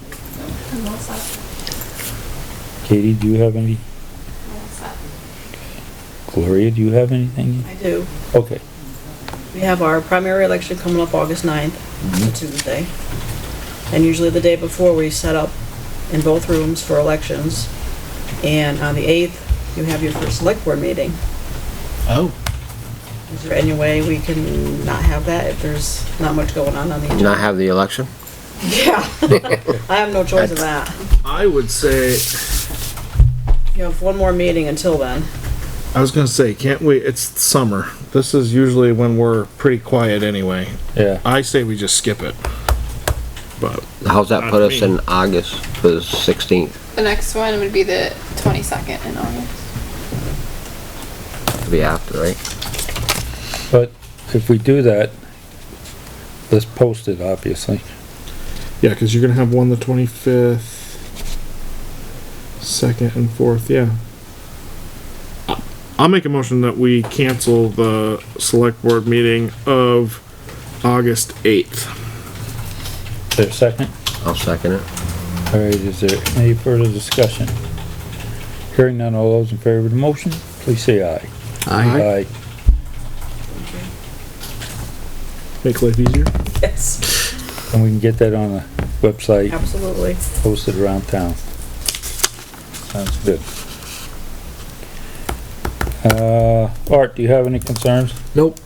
I'm all set. Katie, do you have any? I'm all set. Gloria, do you have anything? I do. Okay. We have our primary election coming up August 9th, it's a Tuesday. And usually the day before, we set up in both rooms for elections. And on the 8th, you have your first select board meeting. Oh. Is there any way we can not have that if there's not much going on the agenda? Not have the election? Yeah. I have no choice in that. I would say, You have one more meeting until then. I was gonna say, can't we, it's summer. This is usually when we're pretty quiet anyway. Yeah. I say we just skip it. But, How's that put us Me. in August for the 16th? The next one would be the 22nd in August. To be after, right? But if we do that, let's post it, obviously. yeah, cause you're gonna have one the 25th, 2nd and 4th, yeah. I'll make a motion that we cancel the select board meeting of August 8th. Is there a second? I'll second it. All right, is there any further discussion? Hearing none, all those in favor of the motion, please say aye. Aye. Make life easier. Yes. And we can get that on the website, Absolutely. posted around town. Sounds good. Art, do you have any concerns? Nope.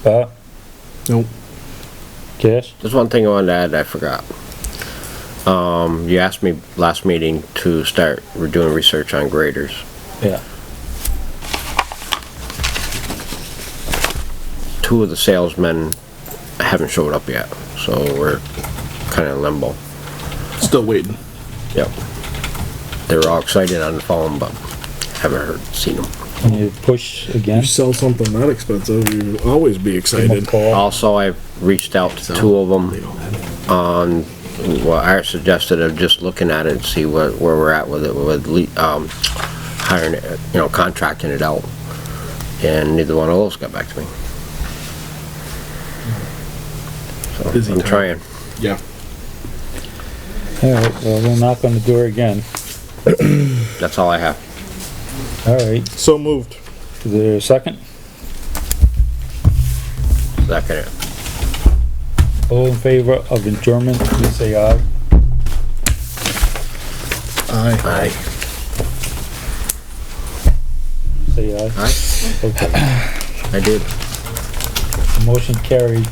Bob? Nope. Cash? There's one thing I wanted to add, I forgot. You asked me last meeting to start, we're doing research on graders. Yeah. Two of the salesmen haven't showed up yet, so we're kinda in limbo. Still waiting. Yep. They were all excited on the phone, but haven't seen them. Can you push again? You sell something that expensive, you'd always be Give 'em a excited. call. Also, I've reached out to two of them on what Art suggested of just looking at it and see where we're at with it, with hiring it, contracting it out. And neither one of those got back to me. So Busy I'm time. trying. Yeah. All right, well, we'll knock on the door again. That's all I have. All right, So moved. is there a second? Second it. All in favor of adjournment, please say aye. Aye. Say aye. Aye. Okay, I did. motion carried